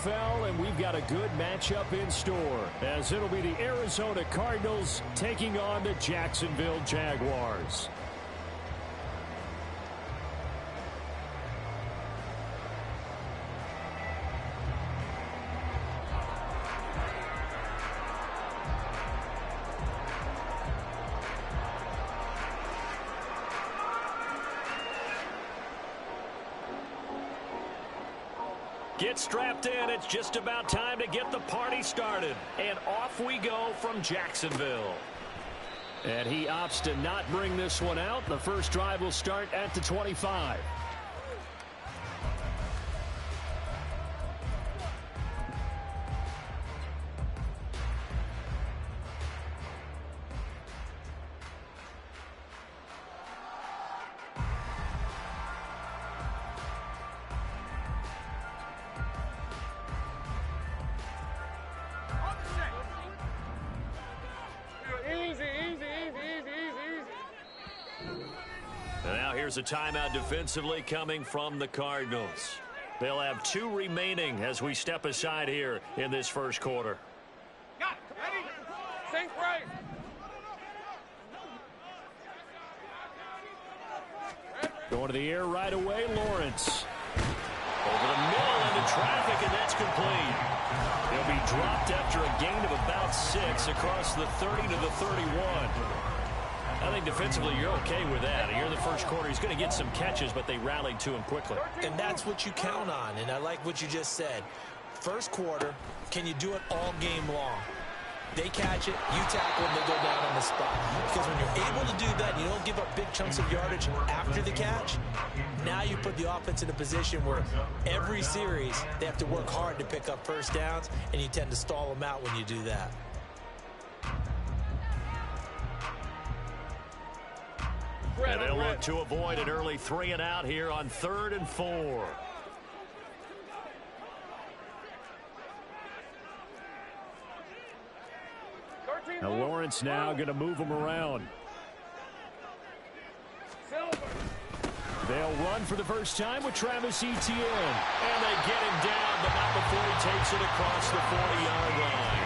NFL, and we've got a good matchup in store, as it'll be the Arizona Cardinals taking on the Jacksonville Jaguars. Get strapped in. It's just about time to get the party started. And off we go from Jacksonville. And he opts to not bring this one out. The first drive will start at the 25. Here's a timeout defensively coming from the Cardinals. They'll have 2 remaining as we step aside here in this first quarter. Going to the air right away, Lawrence. Over the middle into traffic, and that's complete. He'll be dropped after a gain of about 6 across the 30 to the 31. I think defensively you're okay with that. Here in the first quarter, he's going to get some catches, but they rallied to him quickly. And that's what you count on, and I like what you just said. First quarter, can you do it all game long? They catch it, you tackle them, they go down on the spot. Because when you're able to do that, and you don't give up big chunks of yardage after the catch, now you put the offense in a position where every series they have to work hard to pick up first downs, and you tend to stall them out when you do that. And they'll look to avoid an early 3 and out here on 3rd and 4. Now Lawrence now going to move him around. They'll run for the first time with Travis Etienne. And they get him down, but not before he takes it across the 40-yard line.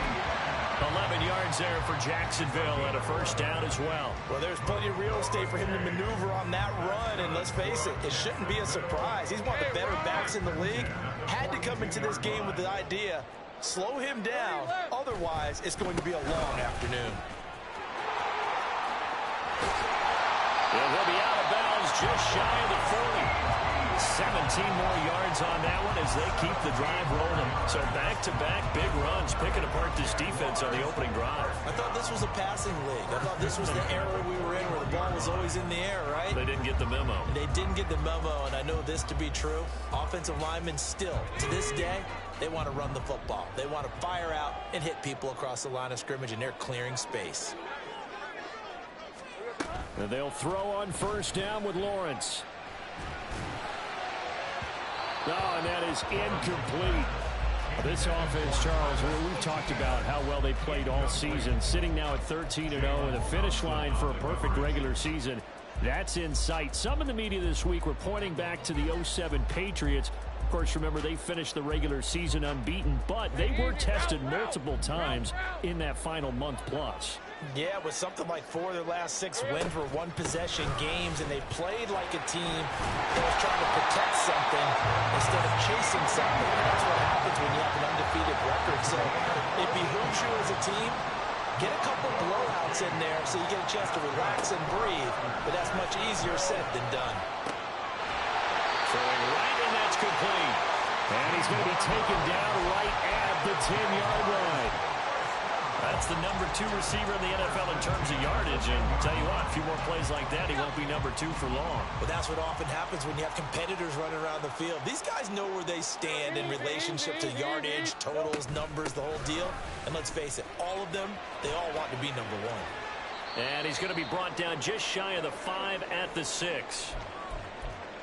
11 yards there for Jacksonville and a first down as well. Well, there's plenty of real estate for him to maneuver on that run, and let's face it, it shouldn't be a surprise. He's one of the better backs in the league. Had to come into this game with the idea, slow him down, otherwise it's going to be a long afternoon. He'll be out of bounds just shy of the 40. 17 more yards on that one as they keep the drive rolling. So back-to-back big runs, picking apart this defense on the opening drive. I thought this was a passing league. I thought this was the era we were in where the ball was always in the air, right? They didn't get the memo. They didn't get the memo, and I know this to be true. Offensive linemen still, to this day, they want to run the football. They want to fire out and hit people across the line of scrimmage, and they're clearing space. And they'll throw on first down with Lawrence. Oh, and that is incomplete. This offense, Charles, we've talked about how well they played all season, sitting now at 13-0 and the finish line for a perfect regular season. That's in sight. Some in the media this week were pointing back to the 07 Patriots. Of course, remember, they finished the regular season unbeaten, but they were tested multiple times in that final month plus. Yeah, with something like 4 of their last 6 wins were one-possession games, and they played like a team that was trying to protect something instead of chasing something. And that's what happens when you have an undefeated record. So it behooves you as a team, get a couple blowouts in there so you get a chance to relax and breathe. But that's much easier said than done. Throwing right, and that's complete. And he's going to be taken down right at the 10-yard line. That's the number 2 receiver in the NFL in terms of yardage. And tell you what, a few more plays like that, he won't be number 2 for long. But that's what often happens when you have competitors running around the field. These guys know where they stand in relationship to yardage, totals, numbers, the whole deal. And let's face it, all of them, they all want to be number 1. And he's going to be brought down just shy of the 5 at the 6.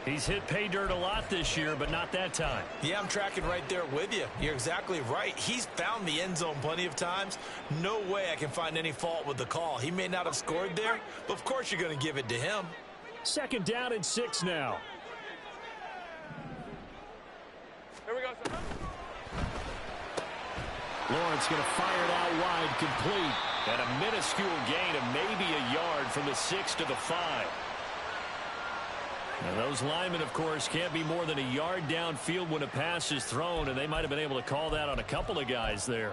He's hit pay dirt a lot this year, but not that time. Yeah, I'm tracking right there with you. You're exactly right. He's found the end zone plenty of times. No way I can find any fault with the call. He may not have scored there, but of course you're going to give it to him. 2nd down and 6 now. Here we go, sir. Lawrence going to fire it out wide, complete. And a minuscule gain of maybe a yard from the 6 to the 5. And those linemen, of course, can't be more than a yard downfield when a pass is thrown, and they might have been able to call that on a couple of guys there.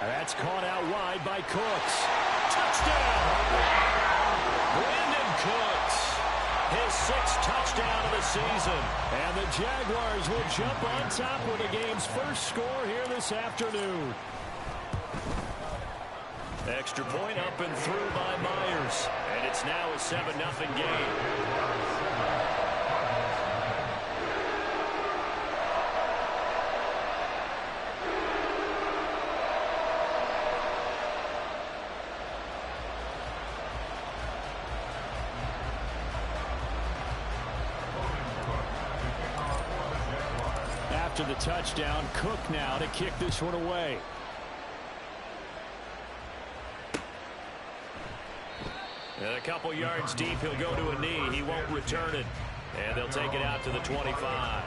That's caught out wide by Cooks. Touchdown! Brandon Cooks, his 6th touchdown of the season. And the Jaguars will jump on top with the game's first score here this afternoon. Extra point up and through by Myers. And it's now a 7-0 game. After the touchdown, Cook now to kick this one away. And a couple yards deep, he'll go to a knee. He won't return it. And they'll take it out to the 25.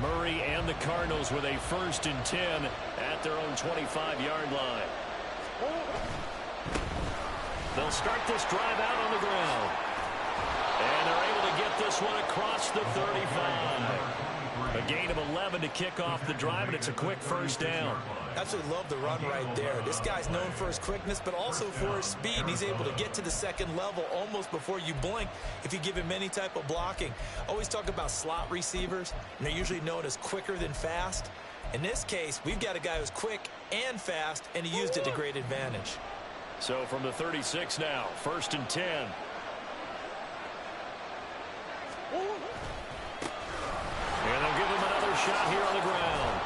Murray and the Cardinals with a 1st and 10 at their own 25-yard line. They'll start this drive out on the ground. And they're able to get this one across the 35. A gain of 11 to kick off the drive, and it's a quick 1st down. Absolutely love the run right there. This guy's known for his quickness, but also for his speed. And he's able to get to the 2nd level almost before you blink if you give him any type of blocking. Always talk about slot receivers, and they're usually known as quicker than fast. In this case, we've got a guy who's quick and fast, and he used it to great advantage. So from the 36 now, 1st and 10. And they'll give him another shot here on the ground.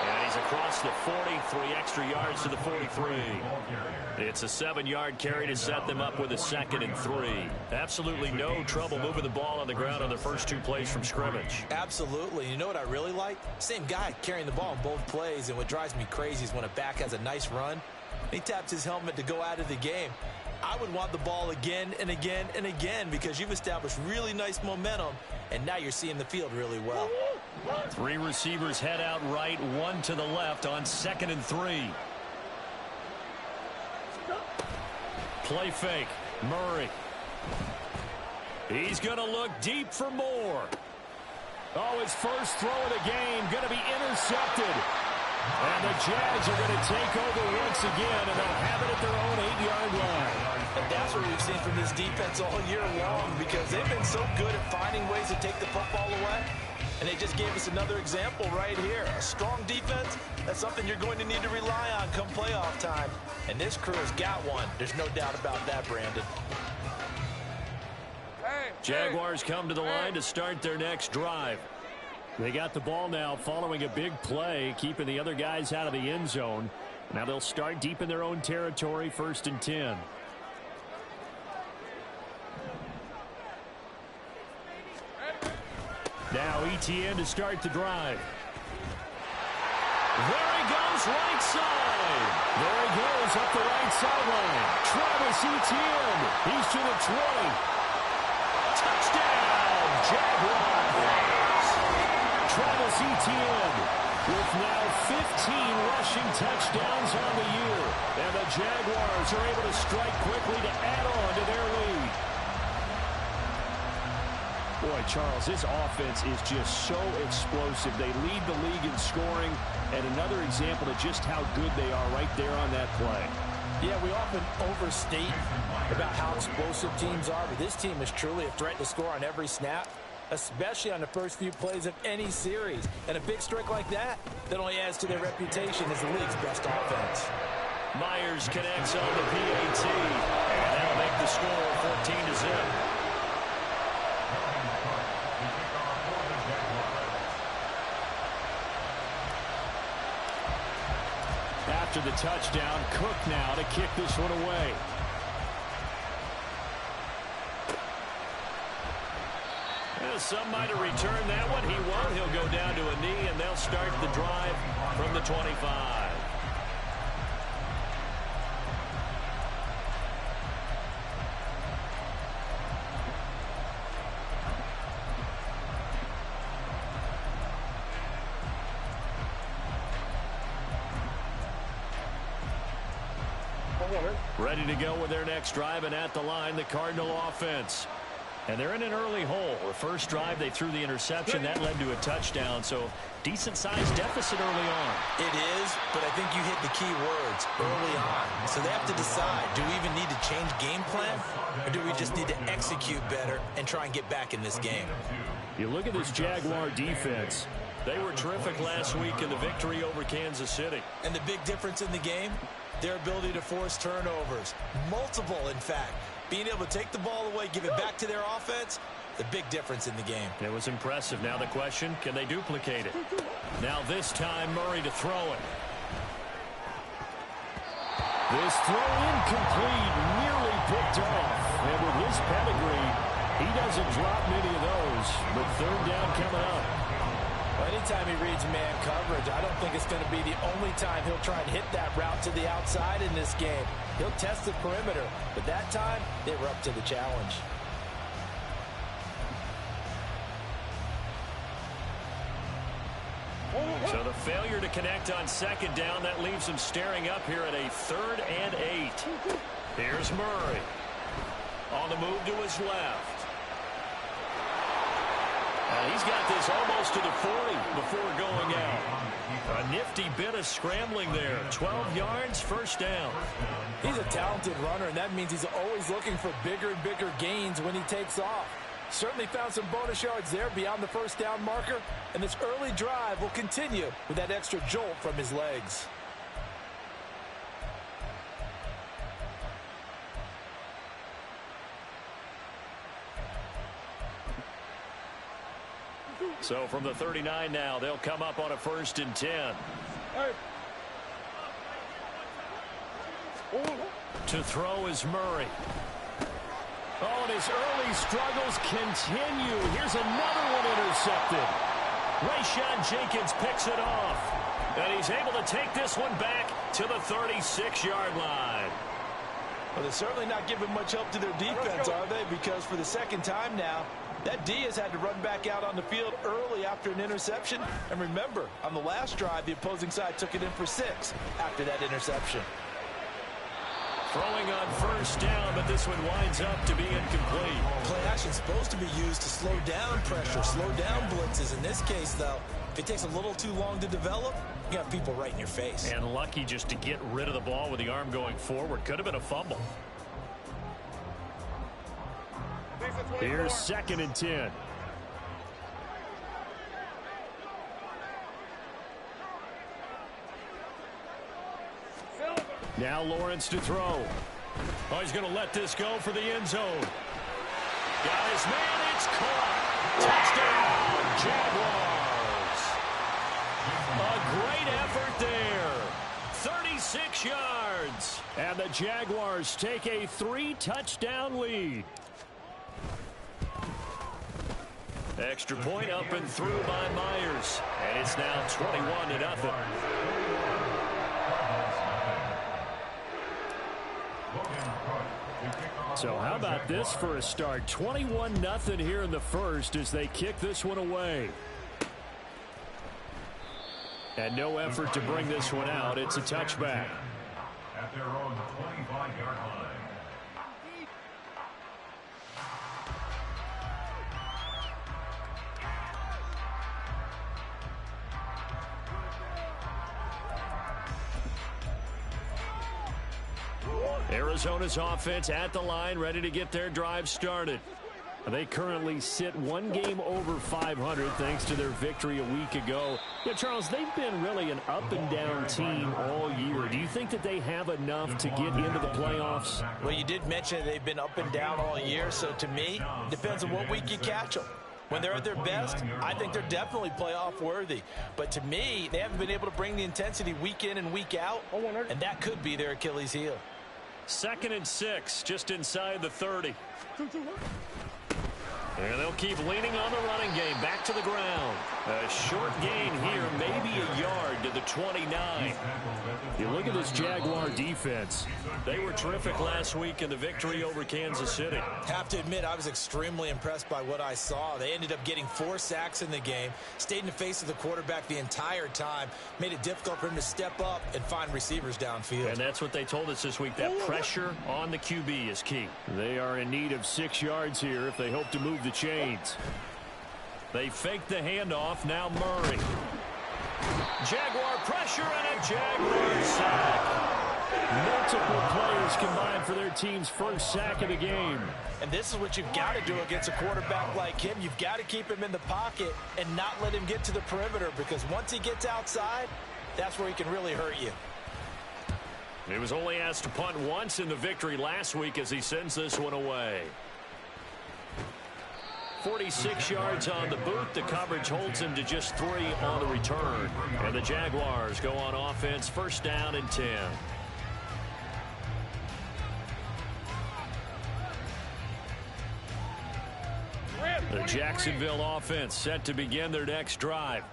And he's across the 40, 3 extra yards to the 43. It's a 7-yard carry to set them up with a 2nd and 3. Absolutely no trouble moving the ball on the ground on the first 2 plays from scrimmage. Absolutely. You know what I really like? Same guy carrying the ball in both plays, and what drives me crazy is when a back has a nice run, he taps his helmet to go out of the game. I would want the ball again and again and again because you've established really nice momentum, and now you're seeing the field really well. 3 receivers head out right, 1 to the left on 2nd and 3. Play fake. Murray. He's going to look deep for more. Oh, his first throw of the game going to be intercepted. And the Jags are going to take over once again, and they'll have it at their own 8-yard line. And that's what we've seen from this defense all year long because they've been so good at finding ways to take the football away. And they just gave us another example right here. A strong defense, that's something you're going to need to rely on come playoff time. And this crew has got one. There's no doubt about that, Brandon. Jaguars come to the line to start their next drive. They got the ball now following a big play, keeping the other guys out of the end zone. Now they'll start deep in their own territory, 1st and 10. Now ETN to start the drive. There he goes, right side. There he goes up the right sideline. Travis Etienne. He's to the 20. Touchdown, Jaguars. Travis Etienne with now 15 rushing touchdowns on the year. And the Jaguars are able to strike quickly to add on to their lead. Boy, Charles, this offense is just so explosive. They lead the league in scoring, and another example of just how good they are right there on that play. Yeah, we often overstate about how explosive teams are, but this team is truly a threat to score on every snap, especially on the first few plays of any series. And a big streak like that only adds to their reputation as the league's best offense. Myers connects on the PAT. And 14-0. After the touchdown, Cook now to kick this one away. Well, some might have returned that one. He won't. He'll go down to a knee, and they'll start the drive from the 25. Ready to go with their next drive, and at the line, the Cardinal offense. And they're in an early hole. The first drive, they threw the interception. That led to a touchdown, so decent-sized deficit early on. It is, but I think you hit the key words, early on. So they have to decide, do we even need to change game plan, or do we just need to execute better and try and get back in this game? You look at this Jaguar defense. They were terrific last week in the victory over Kansas City. And the big difference in the game, their ability to force turnovers. Multiple, in fact. Being able to take the ball away, give it back to their offense, the big difference in the game. It was impressive. Now the question, can they duplicate it? Now this time, Murray to throw it. This throw incomplete, nearly picked off. And with his pedigree, he doesn't drop many of those. But third down coming up. Well, anytime he reads man coverage, I don't think it's going to be the only time he'll try and hit that route to the outside in this game. He'll test the perimeter, but that time, they were up to the challenge. So the failure to connect on second down, that leaves him staring up here at a 3rd and 8. Here's Murray. On the move to his left. And he's got this almost to the 40 before going out. A nifty bit of scrambling there. 12 yards, first down. He's a talented runner, and that means he's always looking for bigger and bigger gains when he takes off. Certainly found some bonus yards there beyond the first down marker, and this early drive will continue with that extra jolt from his legs. So from the 39 now, they'll come up on a 1st and 10. To throw is Murray. Oh, and his early struggles continue. Here's another one intercepted. Rayshawn Jenkins picks it off. And he's able to take this one back to the 36-yard line. Well, they're certainly not giving much help to their defense, are they? Because for the second time now, that D has had to run back out on the field early after an interception. And remember, on the last drive, the opposing side took it in for 6 after that interception. Throwing on first down, but this one winds up to be incomplete. Play action supposed to be used to slow down pressure, slow down blitzes. In this case, though, if it takes a little too long to develop, you got people right in your face. And lucky just to get rid of the ball with the arm going forward. Could have been a fumble. Here's 2nd and 10. Now Lawrence to throw. Oh, he's going to let this go for the end zone. Got his man. It's caught. Touchdown, Jaguars. A great effort there. 36 yards. And the Jaguars take a 3-touchdown lead. Extra point up and through by Myers. And it's now 21-0. So how about this for a start? 21-0 here in the first as they kick this one away. And no effort to bring this one out. It's a touchback. At their own 25-yard line. Arizona's offense at the line, ready to get their drive started. They currently sit one game over 500 thanks to their victory a week ago. Yeah, Charles, they've been really an up-and-down team all year. Do you think that they have enough to get into the playoffs? Well, you did mention they've been up and down all year, so to me, it depends on what week you catch them. When they're at their best, I think they're definitely playoff worthy. But to me, they haven't been able to bring the intensity week in and week out, and that could be their Achilles heel. 2nd and 6, just inside the 30. And they'll keep leaning on the running game. Back to the ground. A short gain here, maybe a yard to the 29. You look at this Jaguar defense. They were terrific last week in the victory over Kansas City. Have to admit, I was extremely impressed by what I saw. They ended up getting 4 sacks in the game, stayed in the face of the quarterback the entire time, made it difficult for him to step up and find receivers downfield. And that's what they told us this week. That pressure on the QB is key. They are in need of 6 yards here if they hope to move the chains. They fake the handoff. Now Murray. Jaguar pressure and a Jaguar sack. Multiple players combined for their team's first sack of the game. And this is what you've got to do against a quarterback like him. You've got to keep him in the pocket and not let him get to the perimeter, because once he gets outside, that's where he can really hurt you. He was only asked to punt once in the victory last week as he sends this one away. 46 yards on the boot. The coverage holds him to just 3 on the return. And the Jaguars go on offense, 1st down and 10. The Jacksonville offense set to begin their next drive.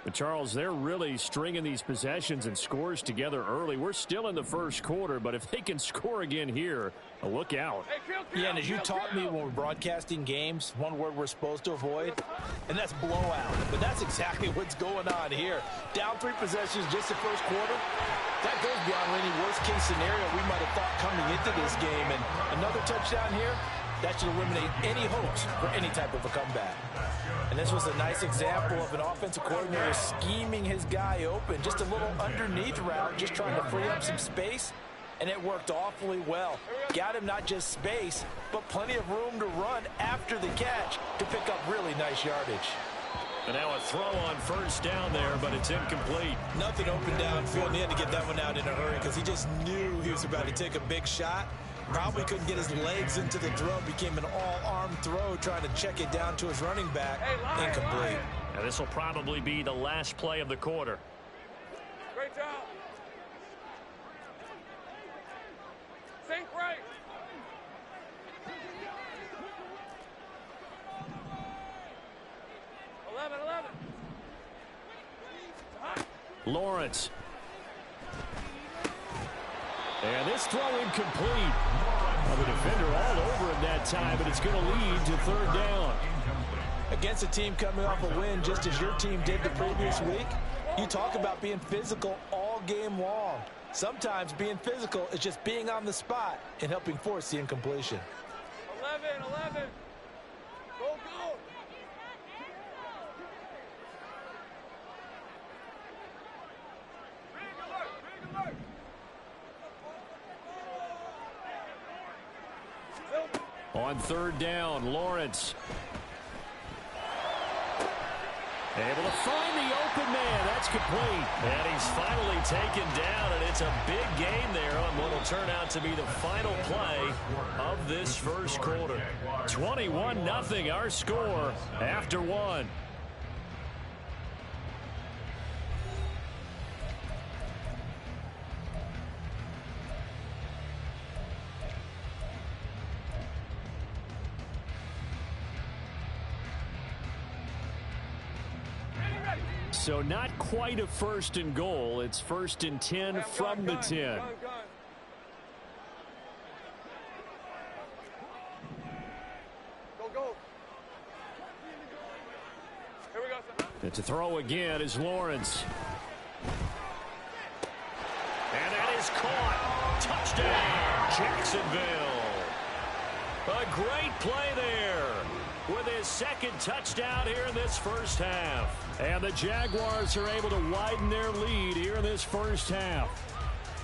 But Charles, they're really stringing these possessions and scores together early. We're still in the first quarter, but if they can score again here, look out. Yeah, and as you taught me when we're broadcasting games, one word we're supposed to avoid, and that's blowout. But that's exactly what's going on here. Down 3 possessions just the first quarter. That goes beyond any worst-case scenario we might have thought coming into this game. And another touchdown here, that should eliminate any hopes for any type of a comeback. And this was a nice example of an offensive coordinator scheming his guy open. Just a little underneath route, just trying to free up some space. And it worked awfully well. Got him not just space, but plenty of room to run after the catch to pick up really nice yardage. And now a throw on 1st down there, but it's incomplete. Nothing open downfield, and he had to get that one out in a hurry because he just knew he was about to take a big shot. Probably couldn't get his legs into the throw. Became an all-arm throw, trying to check it down to his running back. Incomplete. Now this will probably be the last play of the quarter. Great job. Sink right. Lawrence. And this throw incomplete. Well, the defender all over him that time, but it's going to lead to 3rd down. Against a team coming off a win just as your team did the previous week, you talk about being physical all game long. Sometimes being physical is just being on the spot and helping force the incompletion. 11. Go. On 3rd down, Lawrence. Able to find the open man. That's complete. And he's finally taken down, and it's a big gain there on what will turn out to be the final play of this first quarter. 21-0 our score after 1. So not quite a 1st and goal. It's 1st and 10 from the 10. Go. Here we go, son. And to throw again is Lawrence. And that is caught. Touchdown, Jacksonville. A great play there with his 2nd touchdown here in this first half. And the Jaguars are able to widen their lead here in this first half.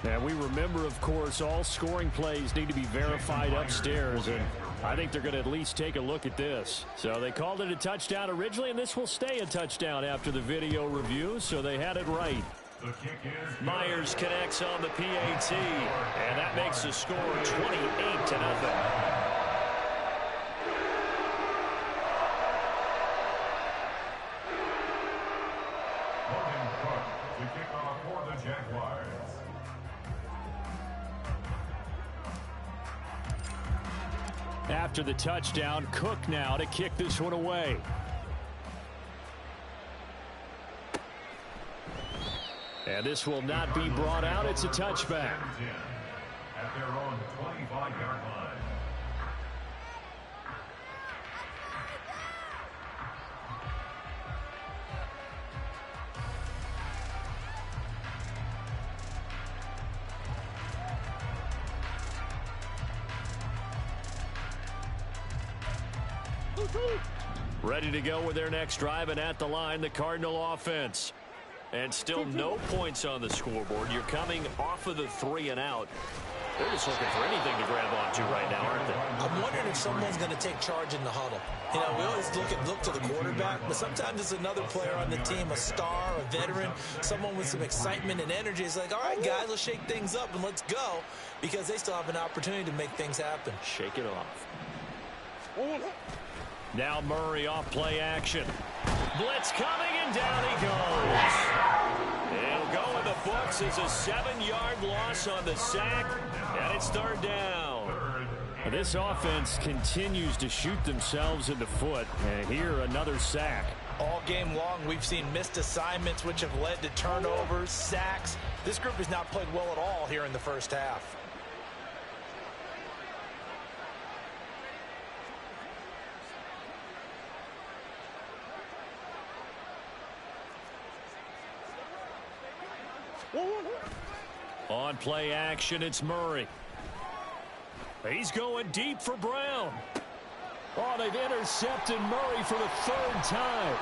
And we remember, of course, all scoring plays need to be verified upstairs, and I think they're going to at least take a look at this. So they called it a touchdown originally, and this will stay a touchdown after the video review, so they had it right. Myers connects on the PAT, and that makes the score 28-0. After the touchdown, Cook now to kick this one away. And this will not be brought out. It's a touchback. At their own 25-yard line. Ready to go with their next drive, and at the line, the Cardinal offense. And still no points on the scoreboard. You're coming off of the 3 and out. They're just looking for anything to grab onto right now, aren't they? I'm wondering if someone's going to take charge in the huddle. You know, we always look to the quarterback, but sometimes it's another player on the team, a star, a veteran, someone with some excitement and energy. It's like, all right, guys, let's shake things up and let's go, because they still have an opportunity to make things happen. Shake it off. Now Murray off play action. Blitz coming, and down he goes. It'll go in the books as a 7-yard loss on the sack, and it's third down. This offense continues to shoot themselves in the foot, and here another sack. All game long, we've seen missed assignments, which have led to turnovers, sacks. This group has not played well at all here in the first half. On play action, it's Murray. He's going deep for Brown. Oh, they've intercepted Murray for the 3rd time.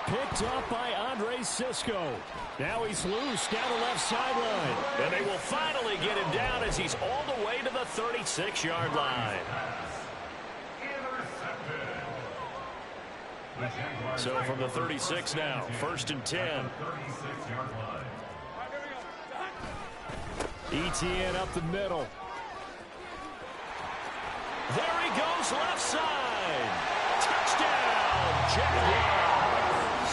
Picked up by Andre Sisco. Now he's loose down the left sideline. And they will finally get him down as he's all the way to the 36-yard line. So from the 36 now, 1st and 10. ETN up the middle. There he goes, left side. Touchdown, Jags.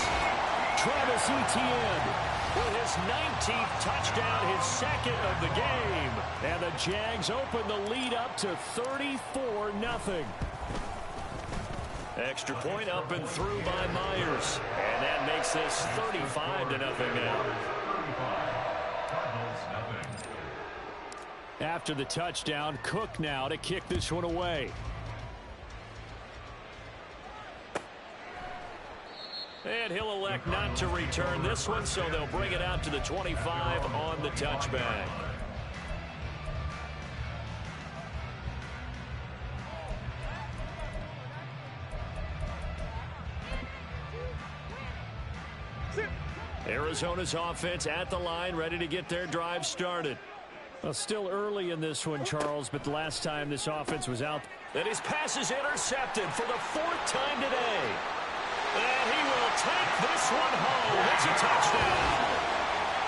Travis Etienne with his 19th touchdown, his 2nd of the game. And the Jags open the lead up to 34-0. Extra point up and through by Myers. And that makes this 35-0 now. After the touchdown, Cook now to kick this one away. And he'll elect not to return this one, so they'll bring it out to the 25 on the touchback. Arizona's offense at the line, ready to get their drive started. Well, still early in this one, Charles, but the last time this offense was out. And his pass is intercepted for the 4th time today. And he will take this one home. It's a touchdown.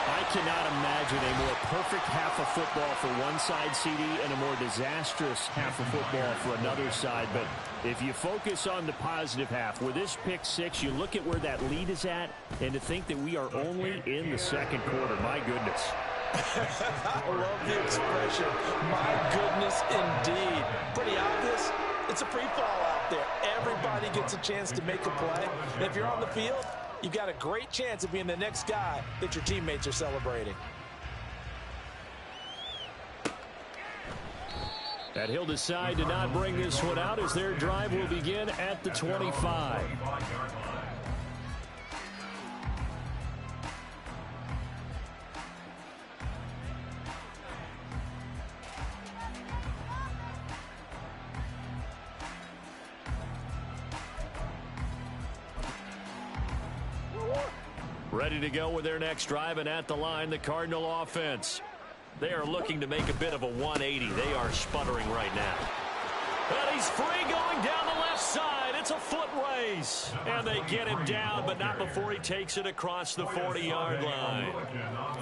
I cannot imagine a more perfect half of football for one side, CD, and a more disastrous half of football for another side. But if you focus on the positive half, with this pick 6, you look at where that lead is at, and to think that we are only in the 2nd quarter. My goodness. I love the expression. My goodness, indeed. Pretty obvious. It's a free fall out there. Everybody gets a chance to make a play. And if you're on the field, you've got a great chance of being the next guy that your teammates are celebrating. And he'll decide to not bring this one out as their drive will begin at the 25. Ready to go with their next drive, and at the line, the Cardinal offense. They are looking to make a bit of a 180. They are sputtering right now. And he's free going down the left side. It's a foot race. And they get him down, but not before he takes it across the 40-yard line.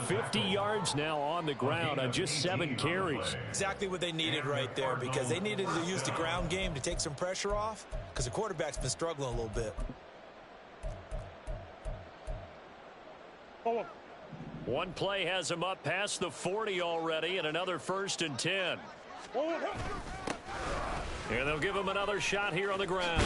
50 yards now on the ground on just 7 carries. Exactly what they needed right there, because they needed to use the ground game to take some pressure off, because the quarterback's been struggling a little bit. One play has him up past the 40 already, and another 1st and 10. And they'll give him another shot here on the ground.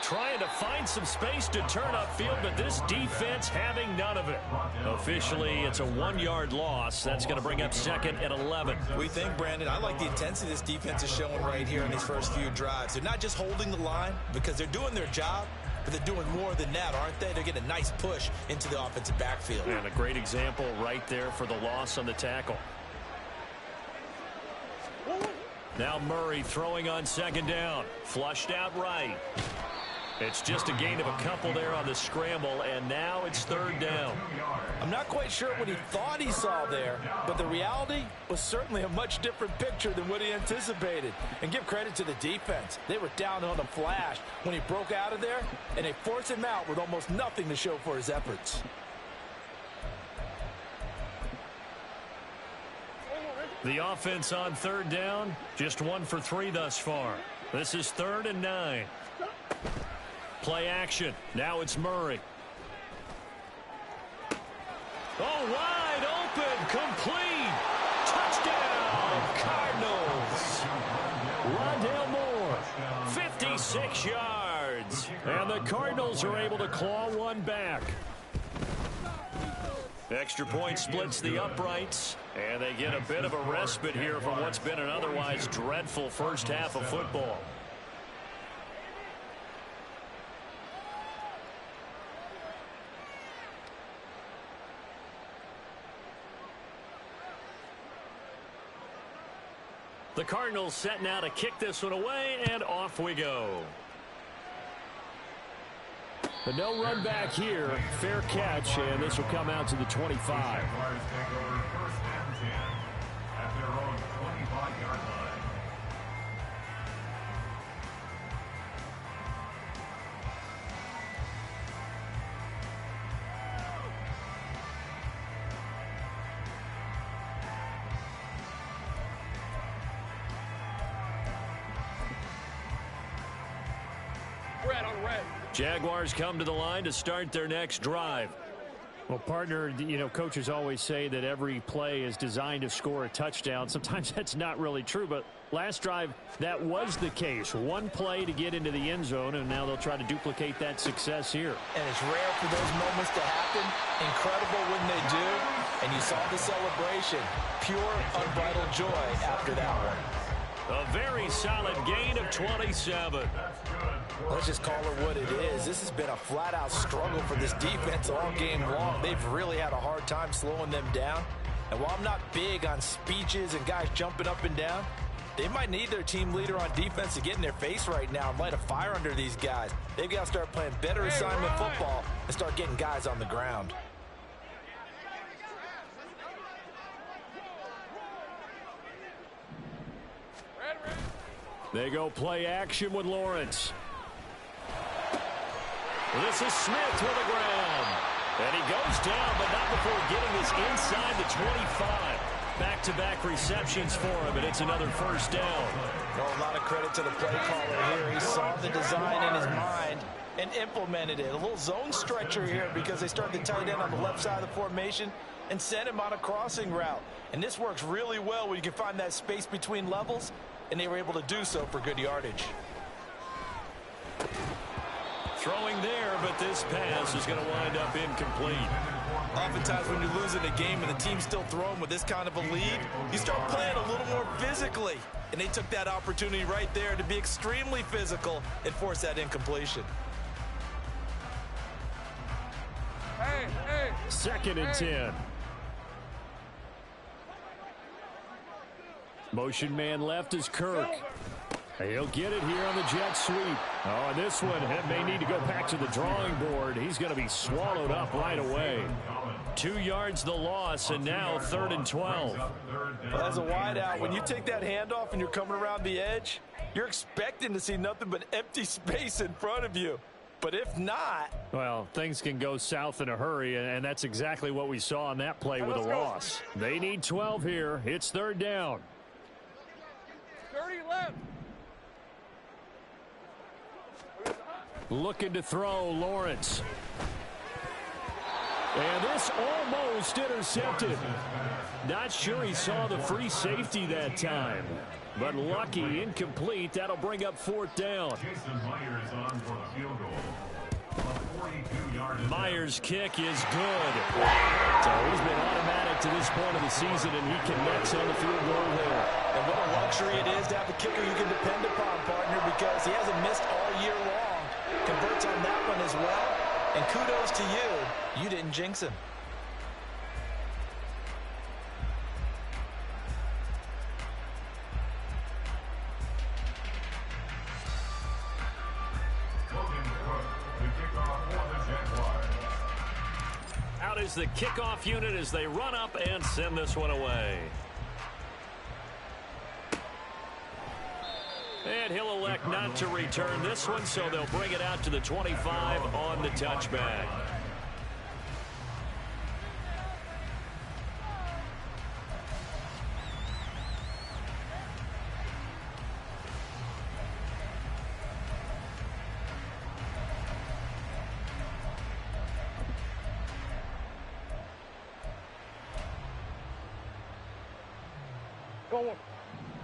Trying to find some space to turn upfield, but this defense having none of it. Officially, it's a 1-yard loss. That's going to bring up 2nd and 11. We think, Brandon, I like the intensity this defense is showing right here in these first few drives. They're not just holding the line because they're doing their job, but they're doing more than that, aren't they? They're getting a nice push into the offensive backfield. And a great example right there for the loss on the tackle. Now Murray throwing on 2nd down. Flushed out right. It's just a gain of a couple there on the scramble, and now it's 3rd down. I'm not quite sure what he thought he saw there, but the reality was certainly a much different picture than what he anticipated. And give credit to the defense. They were down on a flash when he broke out of there, and they forced him out with almost nothing to show for his efforts. The offense on 3rd down, just 1 for 3 thus far. This is 3rd and 9. Play action. Now it's Murray. Oh, wide open, complete. Touchdown, Cardinals. Rondale Moore, 56 yards. And the Cardinals are able to claw one back. Extra point splits the uprights, and they get a bit of a respite here from what's been an otherwise dreadful first half of football. The Cardinals set now to kick this one away, and off we go. But no run back here. Fair catch, and this will come out to the 25. Jaguars take over 1st and 10 at their own 25-yard line. Red on red. Jaguars come to the line to start their next drive. Well, partner, you know, coaches always say that every play is designed to score a touchdown. Sometimes that's not really true, but last drive, that was the case. One play to get into the end zone, and now they'll try to duplicate that success here. And it's rare for those moments to happen. Incredible when they do. And you saw the celebration. Pure, unbridled joy after that one. A very solid gain of 27. Let's just call it what it is. This has been a flat-out struggle for this defense all game long. They've really had a hard time slowing them down. And while I'm not big on speeches and guys jumping up and down, they might need their team leader on defense to get in their face right now and light a fire under these guys. They've got to start playing better assignment football and start getting guys on the ground. They go play action with Lawrence. This is Smith to the ground. And he goes down, but not before getting this inside the 25. Back-to-back receptions for him, and it's another 1st down. Well, a lot of credit to the play caller here. He saw the design in his mind and implemented it. A little zone stretcher here because they started the tight end on the left side of the formation and sent him on a crossing route. And this works really well when you can find that space between levels, and they were able to do so for good yardage. Throwing there, but this pass is going to wind up incomplete. Oftentimes when you're losing a game and the team's still throwing with this kind of a lead, you start playing a little more physically. And they took that opportunity right there to be extremely physical and force that incompletion. Hey, 2nd and 10. Motion man left is Kirk. He'll get it here on the jet sweep. Oh, and this one may need to go back to the drawing board. He's going to be swallowed up right away. 2 yards the loss, and now 3rd and 12. Well, as a wideout, when you take that handoff and you're coming around the edge, you're expecting to see nothing but empty space in front of you. But if not... Well, things can go south in a hurry, and that's exactly what we saw on that play with a loss. They need 12 here. It's 3rd down. 30 left. Looking to throw, Lawrence. And this almost intercepted. Not sure he saw the free safety that time. But lucky, incomplete. That'll bring up 4th down. Myers' kick is good. So he's been automatic to this point of the season, and he connects on the field goal there. And what a luxury it is to have a kicker you can depend upon, partner, because he hasn't missed all year long. Converts on that one as well. And kudos to you. You didn't jinx him. Out is the kickoff unit as they run up and send this one away. And he'll elect not to return this one, so they'll bring it out to the 25 on the touchback.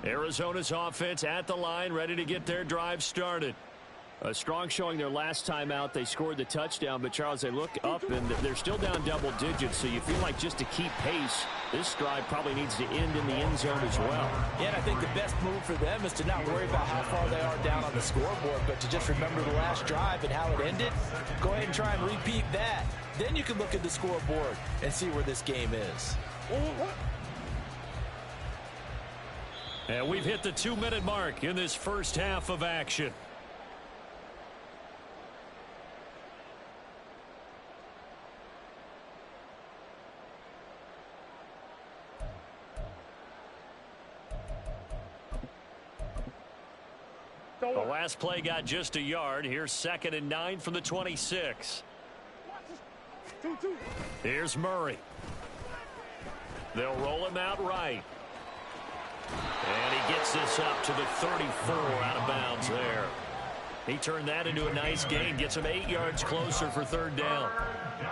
Arizona's offense at the line, ready to get their drive started. A strong showing their last time out. They scored the touchdown, but, Charles, they look up, and they're still down double digits, so you feel like just to keep pace, this drive probably needs to end in the end zone as well. Yeah, and I think the best move for them is to not worry about how far they are down on the scoreboard, but to just remember the last drive and how it ended. Go ahead and try and repeat that. Then you can look at the scoreboard and see where this game is. And we've hit the 2-minute mark in this first half of action. The last play got just a yard. Here's 2nd and 9 from the 26. Here's Murray. They'll roll him out right. And he gets this up to the 34, out of bounds there. He turned that into a nice gain, gets him 8 yards closer for 3rd down.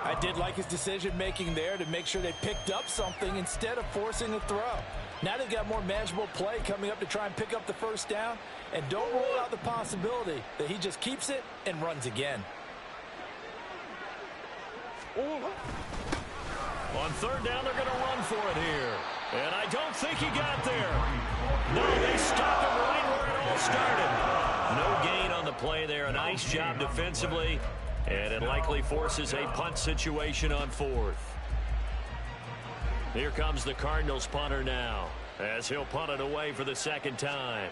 I did like his decision-making there to make sure they picked up something instead of forcing a throw. Now they've got more manageable play coming up to try and pick up the 1st down. And don't rule out the possibility that he just keeps it and runs again. On 3rd down, they're going to run for it here. And I don't think he got there. No, they stopped him right where it all started. No gain on the play there. A nice job defensively. And it likely forces a punt situation on 4th. Here comes the Cardinals punter now, as he'll punt it away for the 2nd time.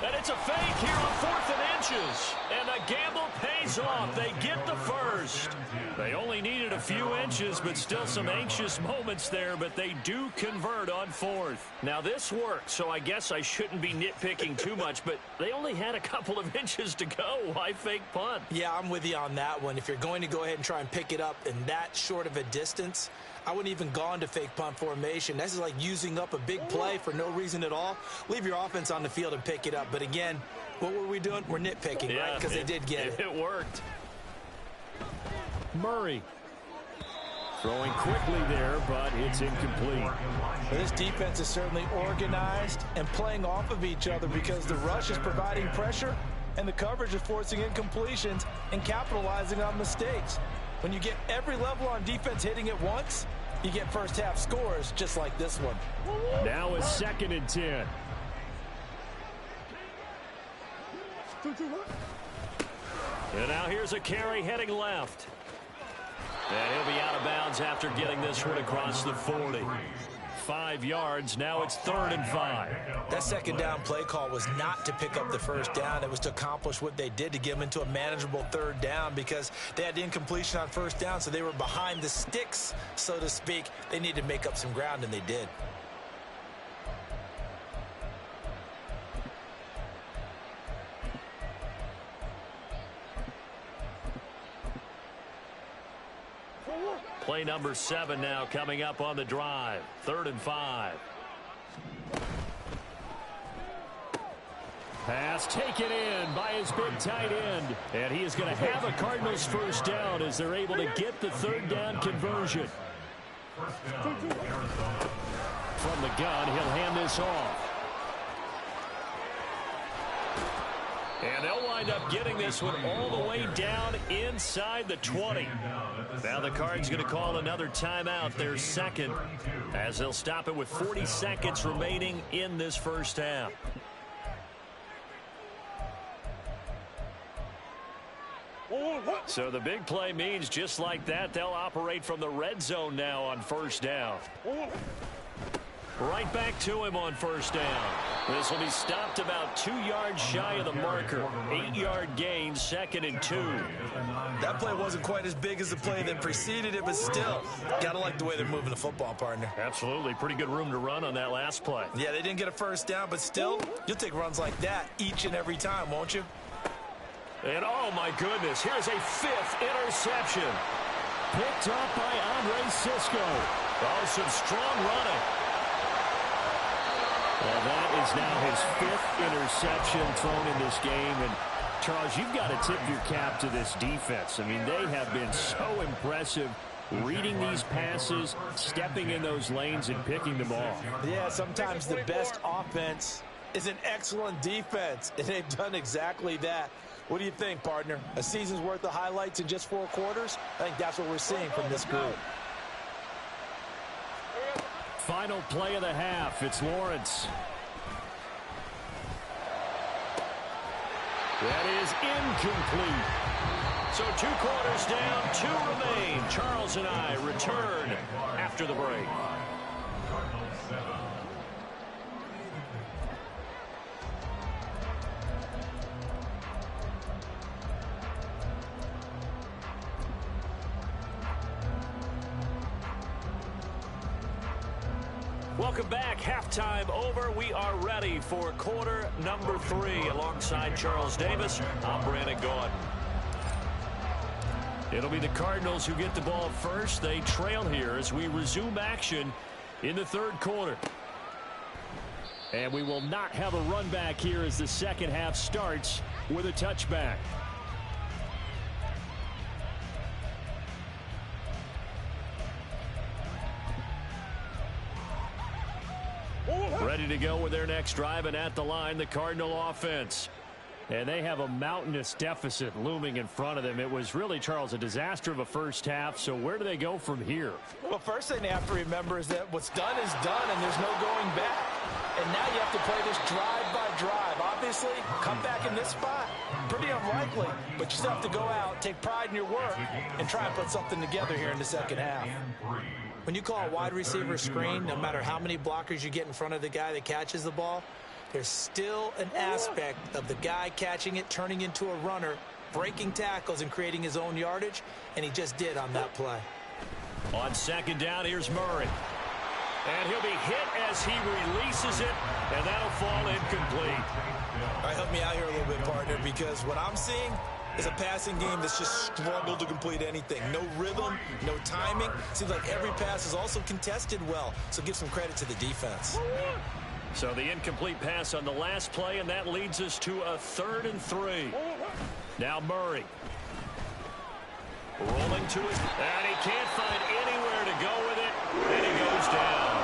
And it's a fake here on 4th and inches. And the gamble pays off. They get the 1st. They only needed a few inches, but still some anxious moments there. But they do convert on 4th. Now, this worked, so I guess I shouldn't be nitpicking too much. But they only had a couple of inches to go. Why fake punt? Yeah, I'm with you on that one. If you're going to go ahead and try and pick it up in that short of a distance, I wouldn't even go into fake punt formation. This is like using up a big play for no reason at all. Leave your offense on the field and pick it up. But again, what were we doing? We're nitpicking, right? Because they did get it. It worked. Murray throwing quickly there, but it's incomplete. Well, this defense is certainly organized and playing off of each other because the rush is providing pressure and the coverage is forcing incompletions and capitalizing on mistakes. When you get every level on defense hitting at once, you get first half scores just like this one. Now it's 2nd and 10. And now here's a carry heading left. And he'll be out of bounds after getting this one across the 40. 5 yards. Now it's 3rd and 5. That second down play call was not to pick up the first down. It was to accomplish what they did, to get them into a manageable 3rd down, because they had incompletion on first down, so they were behind the sticks, so to speak. They needed to make up some ground, and they did. Play number 7 now coming up on the drive. 3rd and 5. Pass taken in by his big tight end. And he is going to have a Cardinals first down as they're able to get the 3rd down conversion. From the gun, he'll hand this off. And they'll wind up getting this one all the way down inside the 20. Now the Cards going to call another timeout, their second, as they'll stop it with 40 seconds remaining in this first half. So the big play means just like that, they'll operate from the red zone now on first down. Right back to him on first down. This will be stopped about 2 yards shy of the marker. 8-yard gain, 2nd and 2. That play wasn't quite as big as the play that preceded it, but still, got to like the way they're moving the football, partner. Absolutely. Pretty good room to run on that last play. Yeah, they didn't get a first down, but still, you'll take runs like that each and every time, won't you? And, oh, my goodness, here's a 5th interception. Picked up by Andre Cisco. Oh, some strong running. Well, that is now his 5th interception thrown in this game. And, Charles, you've got to tip your cap to this defense. I mean, they have been so impressive reading these passes, stepping in those lanes, and picking them off. Yeah, sometimes the best offense is an excellent defense, and they've done exactly that. What do you think, partner? A season's worth of highlights in just 4 quarters? I think that's what we're seeing from this group. Final play of the half. It's Lawrence. That is incomplete. So 2 quarters down, 2 remain. Charles and I return after the break. Welcome back. Halftime over. We are ready for quarter number 3. Alongside Charles Davis, I'm Brandon Gaudin. It'll be the Cardinals who get the ball first. They trail here as we resume action in the 3rd quarter. And we will not have a run back here as the second half starts with a touchback. Ready to go with their next drive, and at the line, the Cardinal offense. And they have a mountainous deficit looming in front of them. It was really, Charles, a disaster of a first half. So where do they go from here? Well, first thing they have to remember is that what's done is done, and there's no going back. And now you have to play this drive by drive. Obviously, come back in this spot, pretty unlikely. But you still have to go out, take pride in your work, and try and put something together here in the second half. When you call a wide receiver screen, no matter how many blockers you get in front of the guy that catches the ball, there's still an aspect of the guy catching it, turning into a runner, breaking tackles and creating his own yardage, and he just did on that play. On second down, here's Murray. And he'll be hit as he releases it, and that'll fall incomplete. All right, help me out here a little bit, partner, because what I'm seeing is a passing game that's just struggled to complete anything. No rhythm, no timing. Seems like every pass is also contested well, so give some credit to the defense. So the incomplete pass on the last play, and that leads us to a 3rd and 3. Now Murray. Rolling to it, and he can't find anywhere to go with it, and he goes down.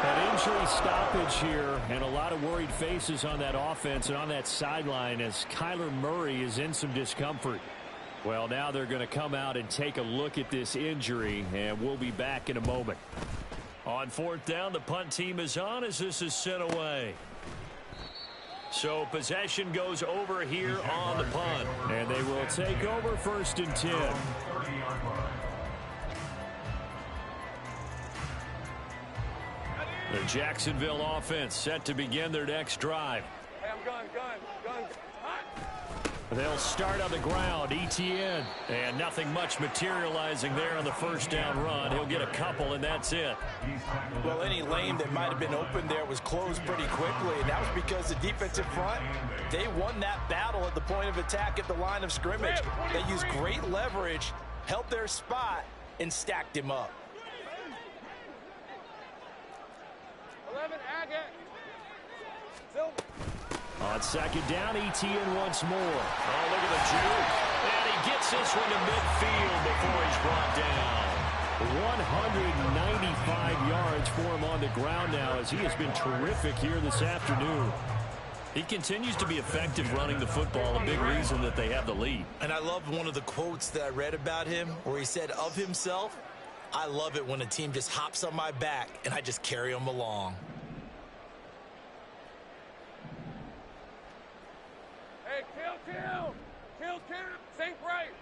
An injury stoppage here, and a lot of worried faces on that offense and on that sideline as Kyler Murray is in some discomfort. Well, now they're going to come out and take a look at this injury, and we'll be back in a moment. On 4th down, the punt team is on as this is sent away. So possession goes over here on the punt. And they will take over 1st and 10. The Jacksonville offense set to begin their next drive. Hey, I'm gun. Hot. They'll start on the ground. ETN. And nothing much materializing there on the first down run. He'll get a couple, and that's it. Well, any lane that might have been open there was closed pretty quickly, and that was because the defensive front, they won that battle at the point of attack at the line of scrimmage. They used great leverage, held their spot, and stacked him up. 11, Agate. Silver. On second down, ETN once more. Oh, look at the juke. And he gets this one to midfield before he's brought down. 195 yards for him on the ground now, as he has been terrific here this afternoon. He continues to be effective running the football, a big reason that they have the lead. And I love one of the quotes that I read about him where he said of himself, "I love it when a team just hops on my back and I just carry them along." Hey, kill. Safe right.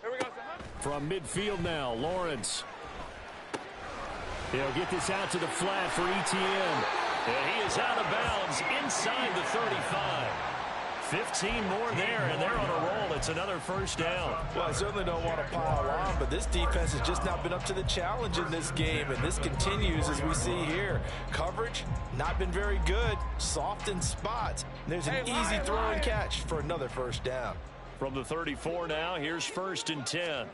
Here we go, son. From midfield now, Lawrence. He'll get this out to the flat for ETN. And he is out of bounds inside the 35. 15 more there, and they're on a roll. It's another first down. Well, I certainly don't want to pile on, but this defense has just not been up to the challenge in this game, and this continues as we see here. Coverage, not been very good, soft in spots. There's an easy throw and catch for another first down. From the 34 now, here's 1st and 10.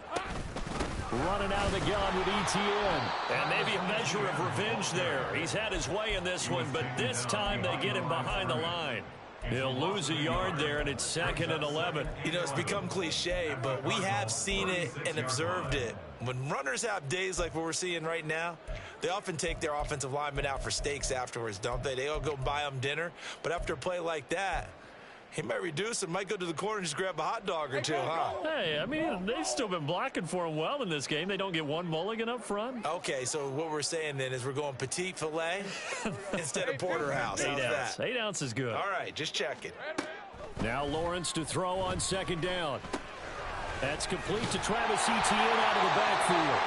Running out of the gun with ETN. And maybe a measure of revenge there. He's had his way in this one, but this time they get him behind the line. He'll lose a yard there, and it's 2nd and 11. You know, it's become cliche, but we have seen it and observed it. When runners have days like what we're seeing right now, they often take their offensive linemen out for steaks afterwards, don't they? They all go buy them dinner. But after a play like that, he might reduce and might go to the corner and just grab a hot dog or two, huh? Hey, I mean, they've still been blocking for him well in this game. They don't get one mulligan up front. Okay, so what we're saying then is we're going petite filet instead of porterhouse. 8 ounce. 8 ounce is good. All right, just checking. Now Lawrence to throw on 2nd down. That's complete to Travis Etienne out of the backfield.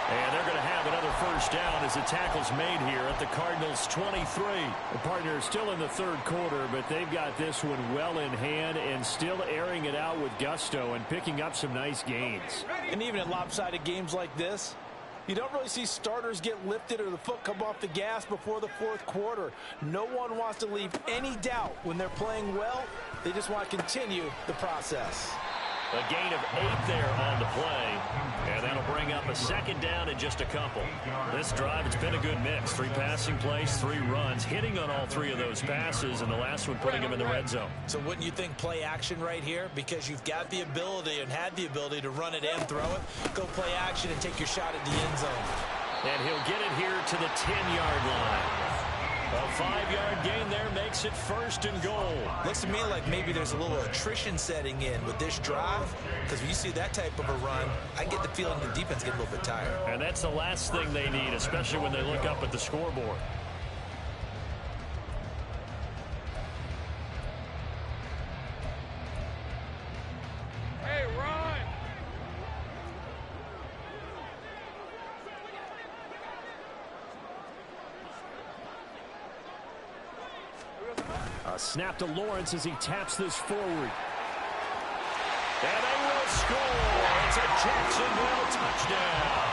And they're going to have another first down as the tackle's made here at the Cardinals' 23. The partner is still in the 3rd quarter, but they've got this one well in hand and still airing it out with gusto and picking up some nice gains. And even in lopsided games like this, you don't really see starters get lifted or the foot come off the gas before the 4th quarter. No one wants to leave any doubt when they're playing well. They just want to continue the process. A gain of 8 there on the play, and that'll bring up a 2nd down in just a couple. This drive, it's been a good mix. 3 passing plays, 3 runs, hitting on all 3 of those passes, and the last one putting him in the red zone. So wouldn't you think play action right here? Because you've got the ability and had the ability to run it and throw it. Go play action and take your shot at the end zone. And he'll get it here to the 10-yard line. A 5-yard gain there makes it 1st and goal. Looks to me like maybe there's a little attrition setting in with this drive, because when you see that type of a run, I get the feeling the defense gets a little bit tired. And that's the last thing they need, especially when they look up at the scoreboard. Hey, run. A snap to Lawrence as he taps this forward. And they will score. It's a Jacksonville touchdown.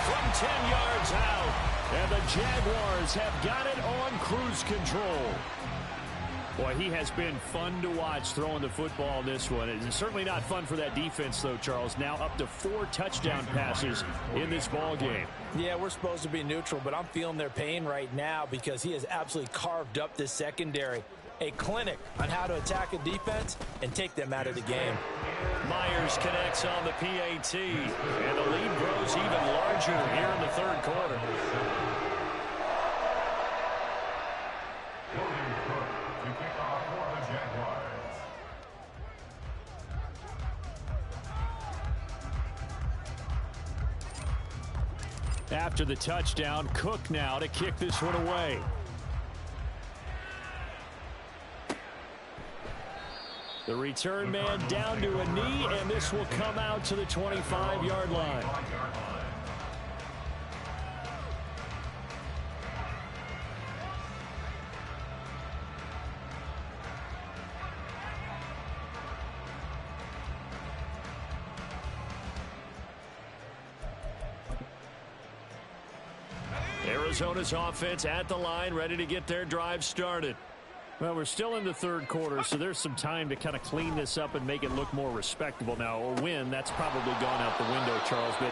From 10 yards out. And the Jaguars have got it on cruise control. Boy, he has been fun to watch throwing the football in this one. It's certainly not fun for that defense, though, Charles. Now up to 4 touchdown passes in this ball game. Yeah, we're supposed to be neutral, but I'm feeling their pain right now because he has absolutely carved up this secondary. A clinic on how to attack a defense and take them out of the game. Myers connects on the PAT, and the lead grows even larger here in the 3rd quarter. After the touchdown, Cook now to kick this one away. The return man down to a knee, and this will come out to the 25-yard line. Arizona's offense at the line, ready to get their drive started. Well, we're still in the third quarter, so there's some time to kind of clean this up and make it look more respectable. Now, a win, that's probably gone out the window, Charles, but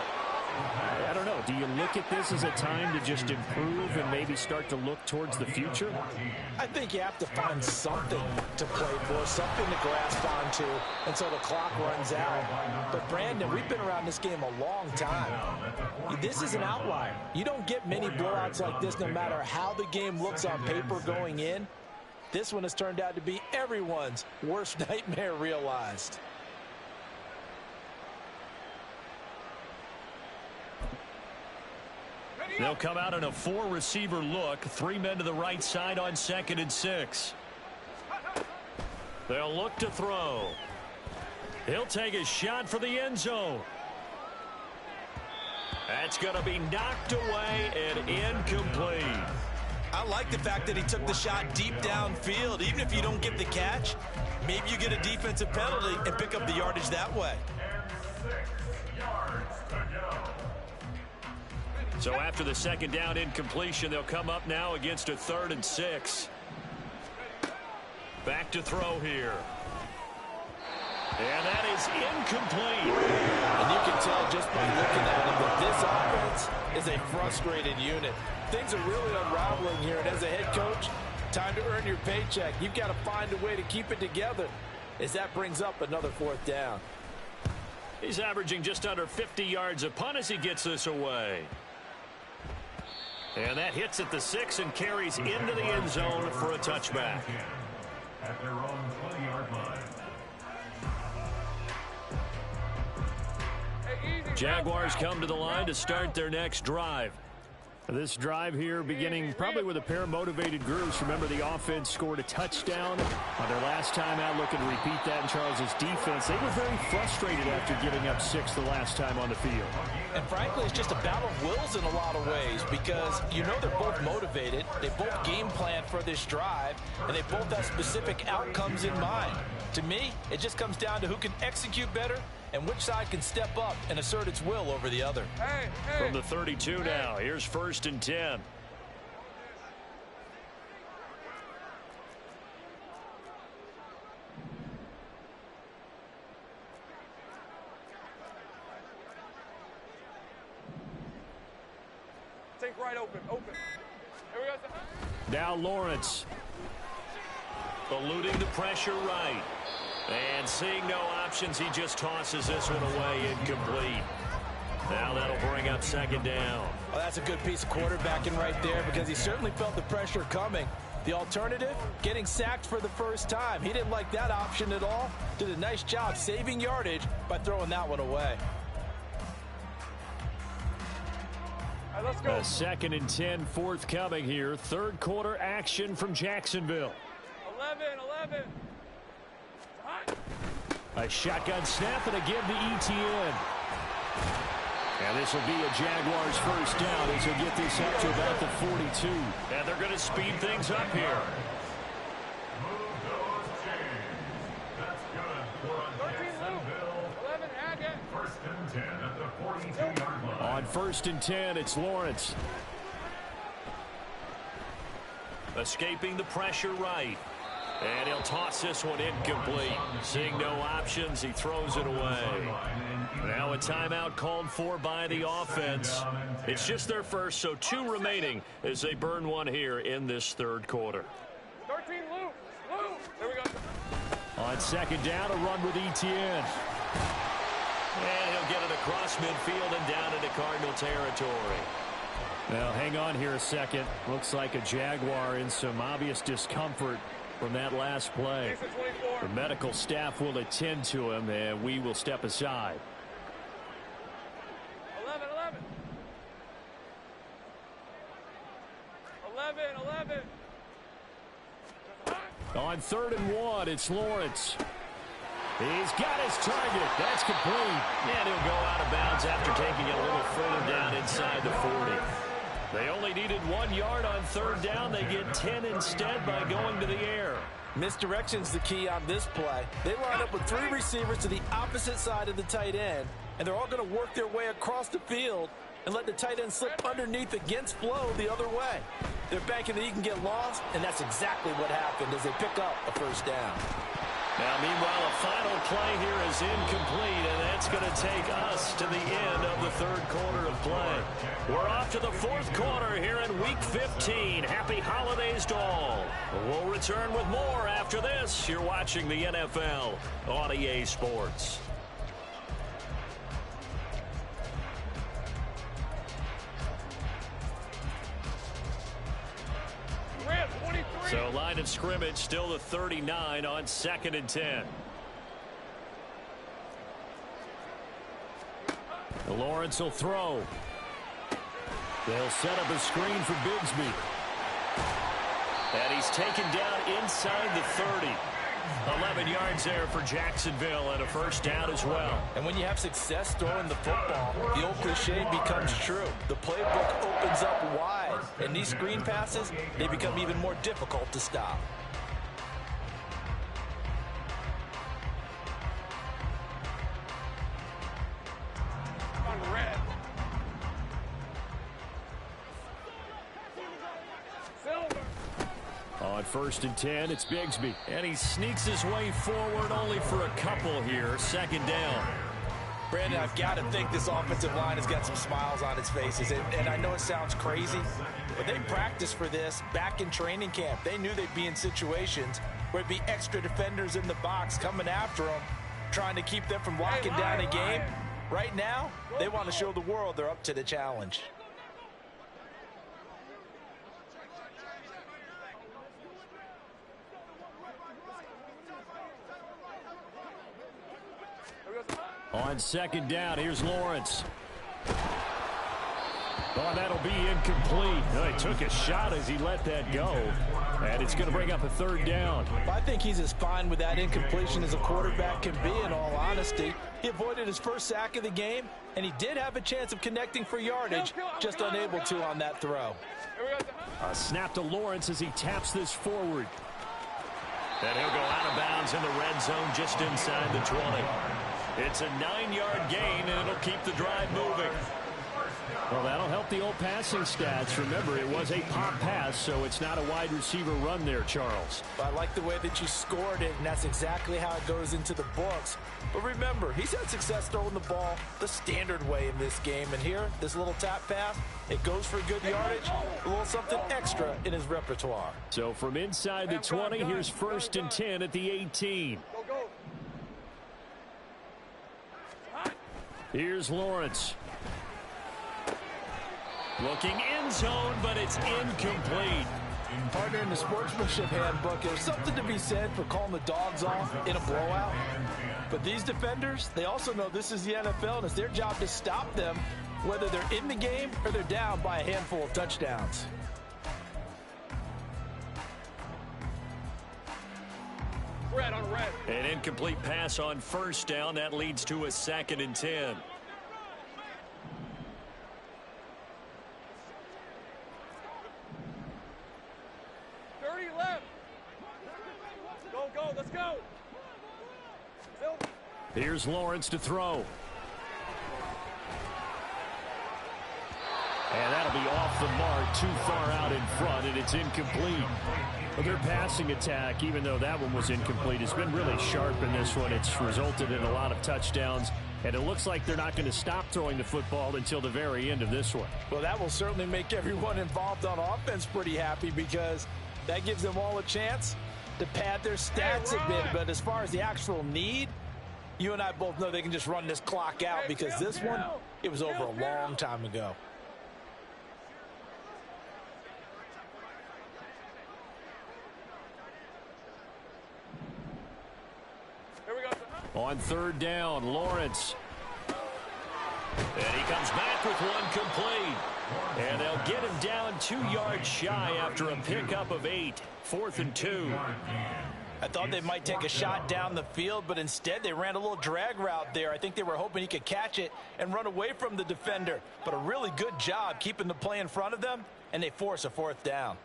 I don't know. Do you look at this as a time to just improve and maybe start to look towards the future? I think you have to find something to play for, something to grasp onto until the clock runs out. But, Brandon, we've been around this game a long time. This is an outlier. You don't get many blowouts like this no matter how the game looks on paper going in. This one has turned out to be everyone's worst nightmare realized. They'll come out in a 4-receiver look. 3 men to the right side on 2nd and 6. They'll look to throw. He'll take a shot for the end zone. That's going to be knocked away and incomplete. I like the fact that he took the shot deep downfield. Even if you don't get the catch, maybe you get a defensive penalty and pick up the yardage that way. And 6 yards to go. So after the second down incompletion, they'll come up now against a 3rd and 6. Back to throw here. And that is incomplete. And you can tell just by looking at him that this offense is a frustrated unit. Things are really unraveling here, and as a head coach, time to earn your paycheck. You've got to find a way to keep it together as that brings up another 4th down. He's averaging just under 50 yards a punt as he gets this away. And that hits at the 6 and carries into the end zone for a touchback. At their own 20-yard line. Jaguars come to the line to start their next drive. This drive here beginning probably with a pair of motivated groups. Remember, the offense scored a touchdown on their last time out. Looking to repeat that in Charles's defense. They were very frustrated after giving up 6 the last time on the field. And frankly, it's just a battle of wills in a lot of ways because you know they're both motivated. They both game plan for this drive, and they both have specific outcomes in mind. To me, it just comes down to who can execute better and which side can step up and assert its will over the other. From the 32 now, here's 1st and 10. Take right open. Here we go. Now Lawrence. Eluding the pressure right. And seeing no options, he just tosses this one away, incomplete. Now that'll bring up 2nd down. Well, that's a good piece of quarterbacking right there because he certainly felt the pressure coming. The alternative, getting sacked for the first time. He didn't like that option at all. Did a nice job saving yardage by throwing that one away. All right, let's go. 2nd and 10 forthcoming here. 3rd quarter action from Jacksonville. 11. A shotgun snap and a give to ETN. And this will be a Jaguars 1st down as he'll get this up to about the 42. And they're going to speed things up here. Move those chains. That's good for a 13 Jacksonville. 11 Hackett. 1st and 10 at the 42-yard line. On 1st and 10, it's Lawrence. Escaping the pressure right. And he'll toss this one incomplete. Seeing no options, he throws it away. Now a timeout called for by the offense. It's just their first, so 2 remaining as they burn one here in this 3rd quarter. 13 Luke. There we go. On 2nd down, a run with ETN. And he'll get it across midfield and down into Cardinal territory. Now, hang on here a second. Looks like a Jaguar in some obvious discomfort from that last play. The medical staff will attend to him, and we will step aside. 11. On 3rd and 1, it's Lawrence. He's got his target. That's complete. And he'll go out of bounds after taking it a little further down inside the 40. They only needed 1 yard on 3rd down. They get 10 instead by going to the air. Misdirection's the key on this play. They line up with 3 receivers to the opposite side of the tight end, and they're all going to work their way across the field and let the tight end slip underneath against flow the other way. They're banking that he can get lost, and that's exactly what happened as they pick up a first down. Now, meanwhile, a final play here is incomplete, and that's going to take us to the end of the third quarter of play. We're off to the fourth quarter here in Week 15. Happy holidays to all. We'll return with more after this. You're watching the NFL on EA Sports. So line of scrimmage still the 39 on 2nd and 10. Lawrence will throw. They'll set up a screen for Bigsby. And he's taken down inside the 30. 11 yards there for Jacksonville and a first down as well. And when you have success throwing the football, the old cliche becomes true. The playbook opens up wide, and these screen passes, they become even more difficult to stop. On red. Silver. On 1st and 10, it's Bigsby. And he sneaks his way forward only for a couple here. 2nd down. Brandon, I've got to think this offensive line has got some smiles on its faces. And I know it sounds crazy, but they practiced for this back in training camp. They knew they'd be in situations where there'd be extra defenders in the box coming after them, trying to keep them from locking down a game. Right now, they want to show the world they're up to the challenge. On 2nd down, here's Lawrence. Oh, that'll be incomplete. Oh, he took a shot as he let that go. And it's going to bring up a 3rd down. I think he's as fine with that incompletion as a quarterback can be, in all honesty. He avoided his first sack of the game, and he did have a chance of connecting for yardage, just unable to on that throw. A snap to Lawrence as he taps this forward. And he'll go out of bounds in the red zone just inside the 20. It's a 9-yard gain, and it'll keep the drive moving. Well, that'll help the old passing stats. Remember, it was a pop pass, so it's not a wide receiver run there, Charles. I like the way that you scored it, and that's exactly how it goes into the books. But remember, he's had success throwing the ball the standard way in this game. And here, this little tap pass, it goes for good yardage, a little something extra in his repertoire. So from inside the 20, here's 1st and 10 at the 18. Here's Lawrence. Looking end zone, but it's incomplete. Partner, in the sportsmanship handbook, there's something to be said for calling the dogs off in a blowout. But these defenders, they also know this is the NFL, and it's their job to stop them, whether they're in the game or they're down by a handful of touchdowns. Red on red. An incomplete pass on 1st down. That leads to a 2nd and 10. Go, let's go. Here's Lawrence to throw. And that'll be off the mark, too far out in front, and it's incomplete. Well, their passing attack, even though that one was incomplete, has been really sharp in this one. It's resulted in a lot of touchdowns, and it looks like they're not going to stop throwing the football until the very end of this one. Well, that will certainly make everyone involved on offense pretty happy, because that gives them all a chance to pad their stats a bit. But as far as the actual need, you and I both know they can just run this clock out, because this one, it was over a long time ago. On 3rd down, Lawrence. And he comes back with one complete. And they'll get him down 2 yards shy after a pickup of 8. 4th and 2. I thought they might take a shot down the field, but instead they ran a little drag route there. I think they were hoping he could catch it and run away from the defender. But a really good job keeping the play in front of them, and they force a 4th down.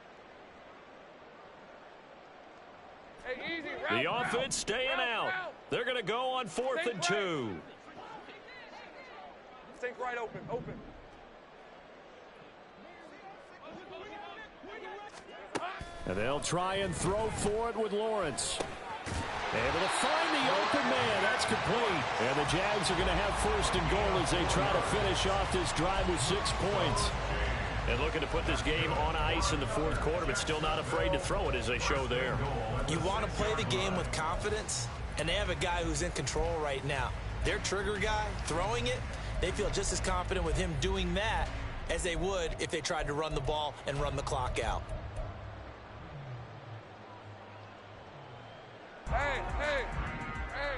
Hey, easy, route, the offense staying out. They're going to go on 4th and 2. Think right open. And they'll try and throw for it with Lawrence. Able to find the open man. That's complete. And the Jags are going to have first and goal as they try to finish off this drive with 6 points. And looking to put this game on ice in the fourth quarter, but still not afraid to throw it as they show there. You want to play the game with confidence, and they have a guy who's in control right now. Their trigger guy, throwing it, they feel just as confident with him doing that as they would if they tried to run the ball and run the clock out. Hey, hey, hey.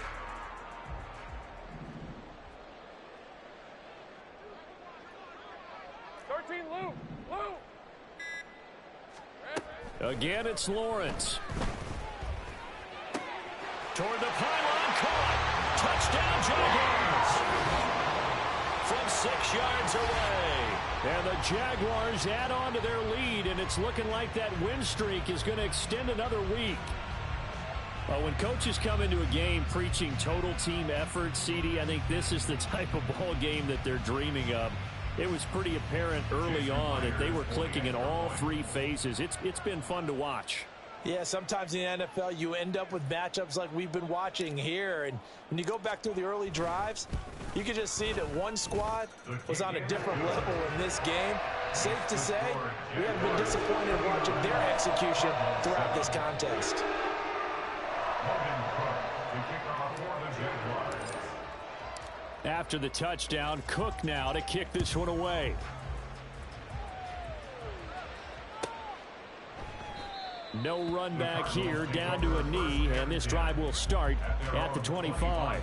Luke. Again, it's Lawrence. Toward the pylon, caught. Touchdown, Jaguars. From 6 yards away. And the Jaguars add on to their lead, and it's looking like that win streak is going to extend another week. When coaches come into a game preaching total team effort, CD, I think this is the type of ball game that they're dreaming of. It was pretty apparent early on that they were clicking in all 3 phases. It's been fun to watch. Yeah, sometimes in the NFL you end up with matchups like we've been watching here. And when you go back through the early drives, you can just see that one squad was on a different level in this game. Safe to say, we haven't been disappointed watching their execution throughout this contest. After the touchdown, Cook now to kick this one away. No run back here, down to a knee, and this drive will start at the 25.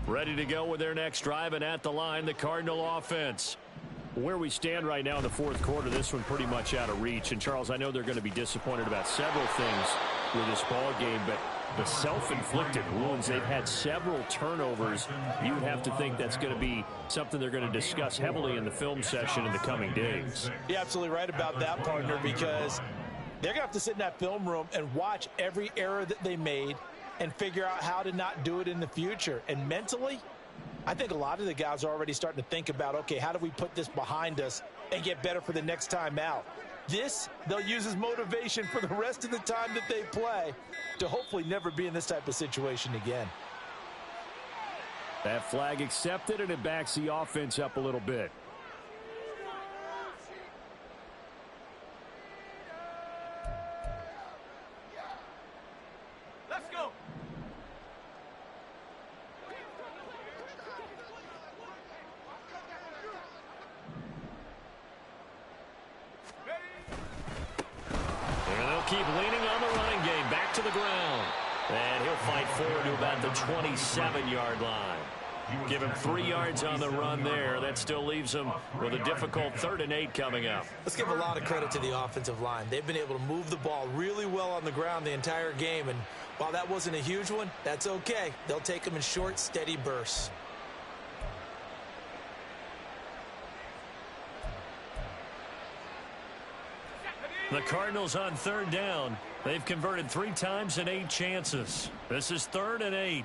Ready to go with their next drive, and at the line, the Cardinal offense. Where we stand right now in the fourth quarter, this one pretty much out of reach. And, Charles, I know they're going to be disappointed about several things with this ball game, but the self-inflicted wounds, they've had several turnovers. You would have to think that's going to be something they're going to discuss heavily in the film session in the coming days. You're absolutely right about that, partner, because they're going to have to sit in that film room and watch every error that they made and figure out how to not do it in the future. And mentally, I think a lot of the guys are already starting to think about, okay, how do we put this behind us and get better for the next time out? This, they'll use as motivation for the rest of the time that they play to hopefully never be in this type of situation again. That flag accepted, and it backs the offense up a little bit. Keep leaning on the running game. Back to the ground. And he'll fight forward to about the 27-yard line. Give him 3 yards on the run there. That still leaves him with a difficult 3rd and 8 coming up. Let's give a lot of credit to the offensive line. They've been able to move the ball really well on the ground the entire game. And while that wasn't a huge one, that's okay. They'll take them in short, steady bursts. The Cardinals on 3rd down. They've converted 3 times in 8 chances. This is 3rd and 8.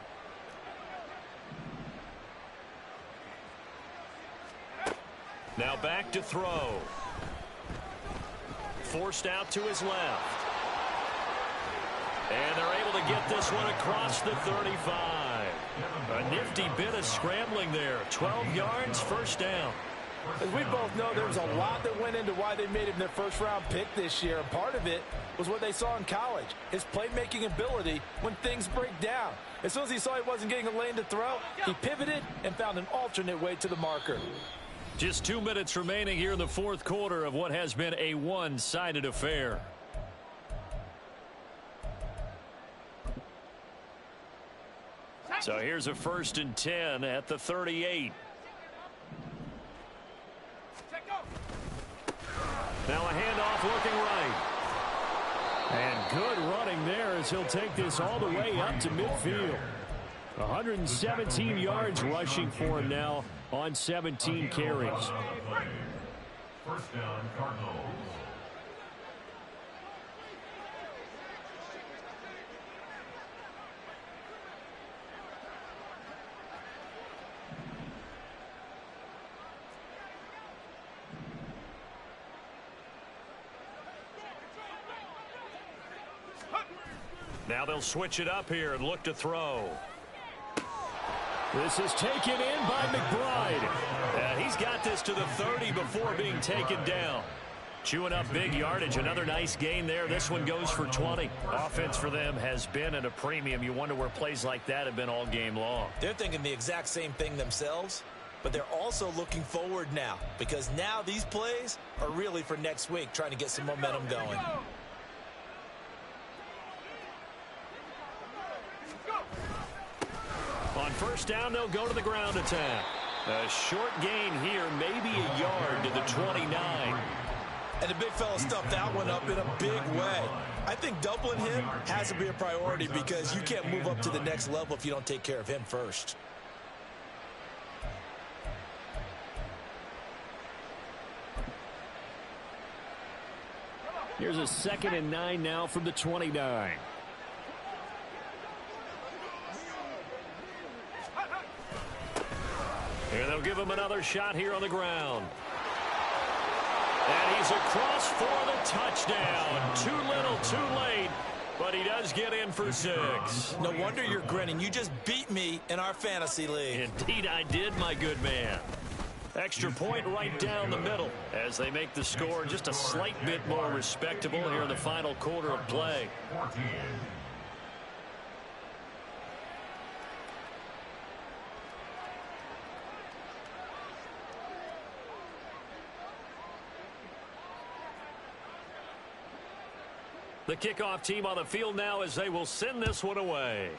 Now back to throw. Forced out to his left. And they're able to get this one across the 35. A nifty bit of scrambling there. 12 yards, 1st down. As we both know, there was a lot that went into why they made him their first-round pick this year. And part of it was what they saw in college, his playmaking ability when things break down. As soon as he saw he wasn't getting a lane to throw, he pivoted and found an alternate way to the marker. Just 2 minutes remaining here in the fourth quarter of what has been a one-sided affair. So here's a 1st and 10 at the 38. Now a handoff looking right. And good running there as he'll take this all the way up to midfield. 117 yards rushing for him now on 17 carries. First down, Cardinals. Now they'll switch it up here and look to throw. This is taken in by McBride. He's got this to the 30 before being taken down. Chewing up big yardage. Another nice gain there. This one goes for 20. Offense for them has been at a premium. You wonder where plays like that have been all game long. They're thinking the exact same thing themselves, but they're also looking forward now, because now these plays are really for next week, trying to get some momentum going. On first down, they'll go to the ground attack. A short gain here, maybe a yard to the 29. And the big fella stuffed that one up in a big way. I think doubling him has to be a priority, because you can't move up to the next level if you don't take care of him first. Here's a 2nd and 9 now from the 29. Here they'll give him another shot here on the ground. And he's across for the touchdown. Too little, too late, but he does get in for 6. No wonder you're grinning. You just beat me in our fantasy league. Indeed I did, my good man. Extra point right down the middle as they make the score just a slight bit more respectable here in the final quarter of play. 14. The kickoff team on the field now as they will send this one away.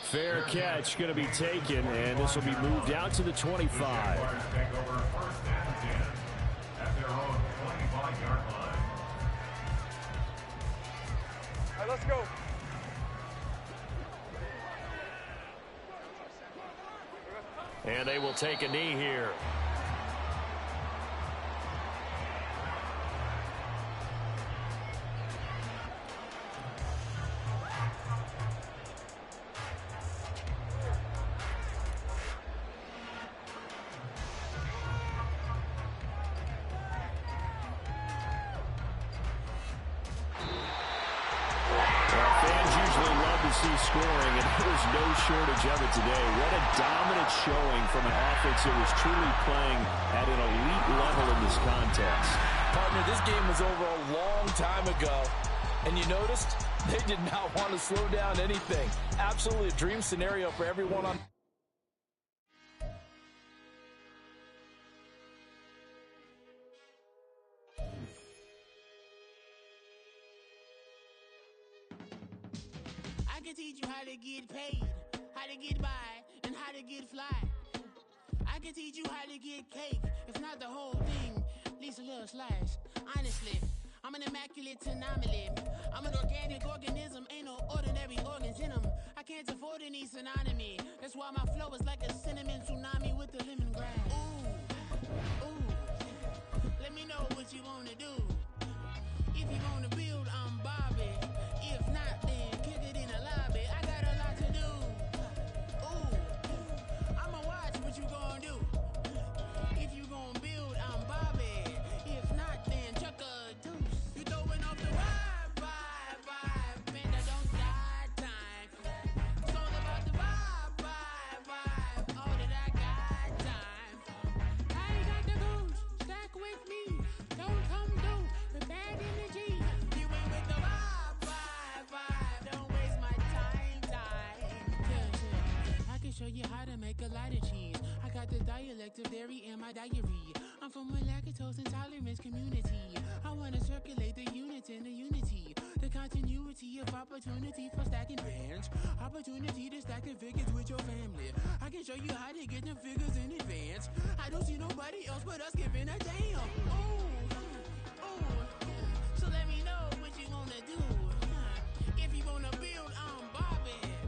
Fair catch going to be taken, and this will be moved out to the 25. Take over first and 10 at their own 25-yard line. All right, let's go. And they will take a knee here. Scoring, and there's no shortage of it today. What a dominant showing from an offense that was truly playing at an elite level in this contest. Partner, this game was over a long time ago, and you noticed they did not want to slow down anything. Absolutely a dream scenario for everyone on. I can teach you how to get paid, how to get by, and how to get fly. I can teach you how to get cake, if not the whole thing, at least a little slice. Honestly, I'm an immaculate anomaly. I'm an organic organism, ain't no ordinary organs in them. I can't afford any synonymy. That's why my flow is like a cinnamon tsunami with the lemongrass. Ooh, ooh, let me know what you wanna do. If you wanna build, I'm Bobby. If not, then kick it in the lobby. I got a lot to do. Ooh, I'ma watch what you gonna do. If you gonna build, I'm Bobby. If not, then chuck a deuce. You throwing off the vibe, man, I don't die time. It's all about the vibe, all that I got time. I ain't got the goose, stack with me. Don't come through with bad energy. You ain't with the vibe, don't waste my time. I can show you how to make a lot of cheese. I got the dialect of dairy in my diary. I'm from a lactose intolerance community. I wanna circulate the units and the unity. The continuity of opportunity for stacking bands. Opportunity to stack the figures with your family. I can show you how to get the figures in advance. I don't see nobody else but us giving a damn. Ooh, so let me know what you wanna do. If you wanna build, I'm Bob. it.